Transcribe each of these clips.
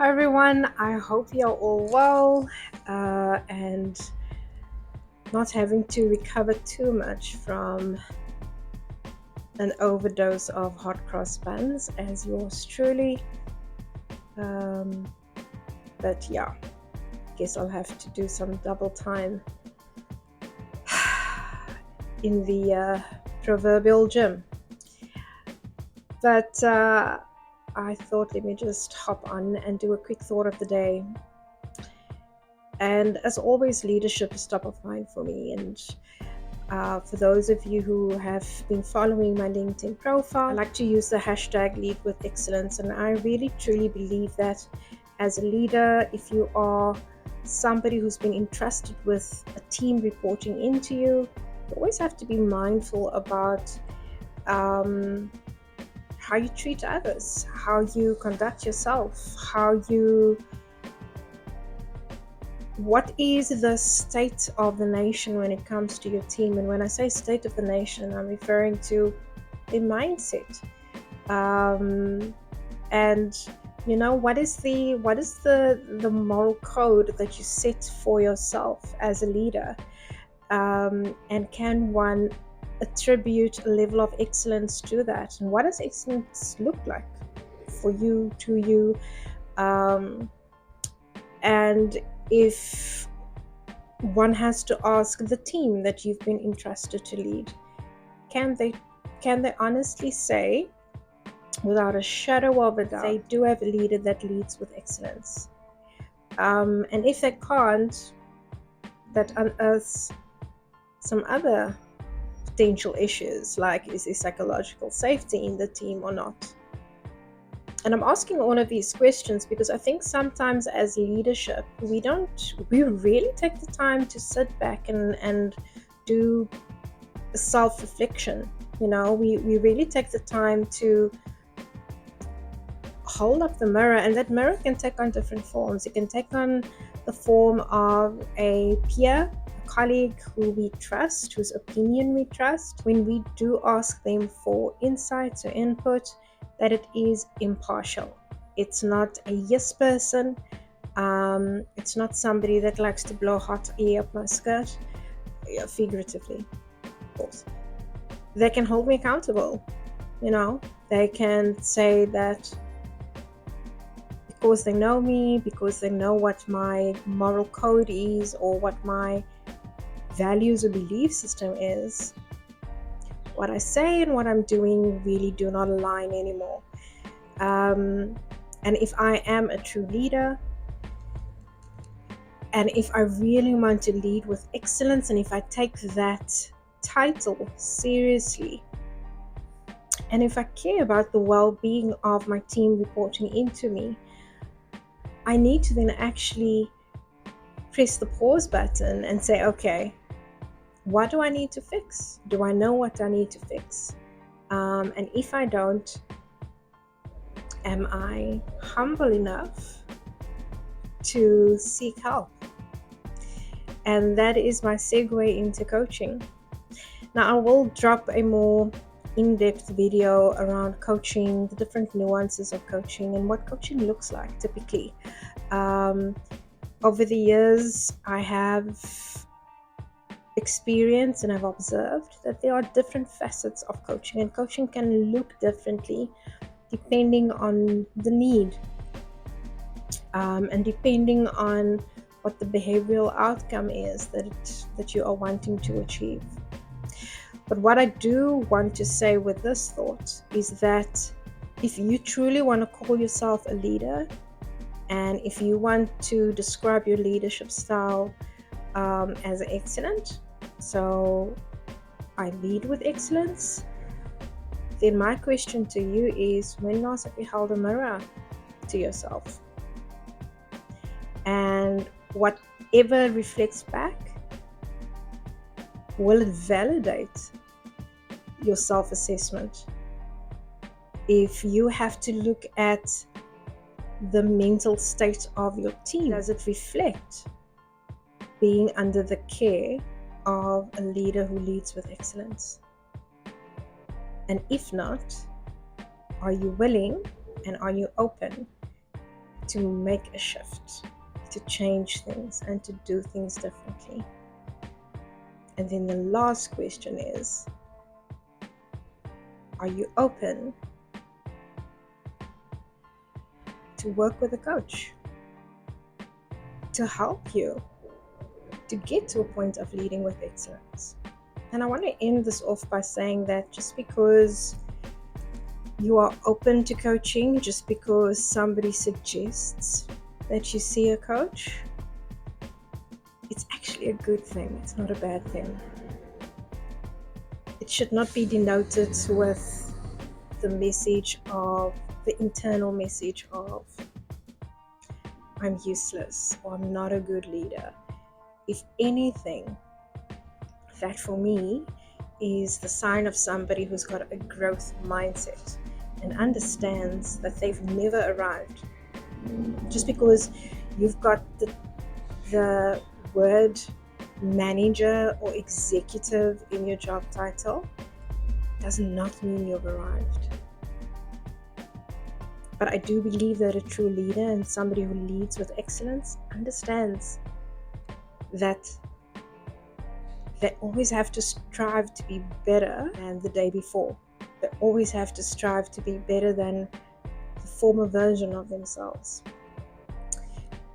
Hi everyone, I hope you're all well and not having to recover too much from an overdose of hot cross buns as yours truly. Um, but yeah, guess I'll have to do some double time in the proverbial gym. But I thought, let me just hop on and do a quick thought of the day. And as always, leadership is top of mind for me. And for those of you who have been following my LinkedIn profile, I like to use the hashtag Lead with Excellence. And I really truly believe that as a leader, if you are somebody who's been entrusted with a team reporting into you, you always have to be mindful about how you treat others, how you conduct yourself, what is the state of the nation when it comes to your team. And when I say state of the nation, I'm referring to the mindset. And what is the moral code that you set for yourself as a leader? And can one attribute a level of excellence to that? And what does excellence look like for you, to you? And if one has to ask the team that you've been entrusted to lead, can they honestly say, without a shadow of a doubt, they do have a leader that leads with excellence? And if they can't, that unearths some other potential issues, like is there psychological safety in the team or not? And I'm asking all of these questions because I think sometimes as leadership, we really take the time to sit back and do self-reflection. We really take the time to hold up the mirror, and that mirror can take on different forms. It can take on the form of a peer, a colleague who we trust, whose opinion we trust. When we do ask them for insights or input, that it is impartial. It's not a yes person. It's not somebody that likes to blow hot air up my skirt, figuratively, of course. They can hold me accountable. They can say that because they know me, because they know what my moral code is or what my values or belief system is, what I say and what I'm doing really do not align anymore. And if I am a true leader, and if I really want to lead with excellence, and if I take that title seriously, and if I care about the well-being of my team reporting into me, I need to then actually press the pause button and say, okay, what do I need to fix? Do I know what I need to fix? And if I don't, am I humble enough to seek help? And that is my segue into coaching. Now, I will drop a more in-depth video around coaching, the different nuances of coaching, and what coaching looks like typically. Over the years, I have experienced and I've observed that there are different facets of coaching, and coaching can look differently depending on the need and depending on what the behavioral outcome is that you are wanting to achieve. But what I do want to say with this thought is that if you truly want to call yourself a leader, and if you want to describe your leadership style as excellent, so I lead with excellence, then my question to you is, when last have you held a mirror to yourself? And whatever reflects back, will it validate your self-assessment? If you have to look at the mental state of your team, does it reflect being under the care of a leader who leads with excellence? And if not, are you willing and are you open to make a shift, to change things and to do things differently. And then the last question is, are you open to work with a coach to help you to get to a point of leading with excellence? And I want to end this off by saying that just because you are open to coaching, just because somebody suggests that you see a coach, it's actually a good thing. It's not a bad thing. It should not be denoted with the internal message of I'm useless or I'm not a good leader. If anything, that for me is the sign of somebody who's got a growth mindset and understands that they've never arrived. Just because you've got the word manager or executive in your job title does not mean you've arrived. But I do believe that a true leader and somebody who leads with excellence understands that they always have to strive to be better than the day before. They always have to strive to be better than the former version of themselves.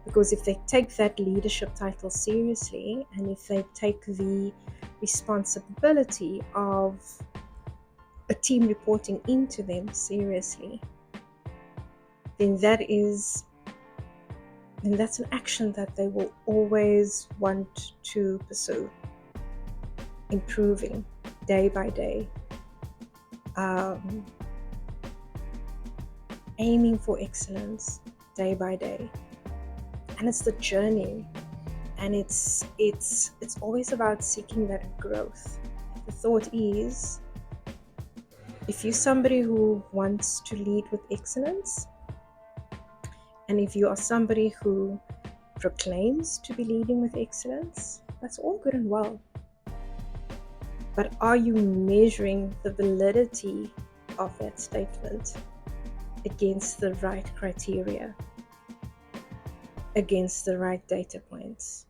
Because if they take that leadership title seriously, and if they take the responsibility of a team reporting into them seriously, then that's an action that they will always want to pursue, improving day by day, aiming for excellence day by day. And it's the journey, and it's always about seeking that growth. The thought is, if you're somebody who wants to lead with excellence, and if you are somebody who proclaims to be leading with excellence, that's all good and well. But are you measuring the validity of that statement against the right criteria, against the right data points?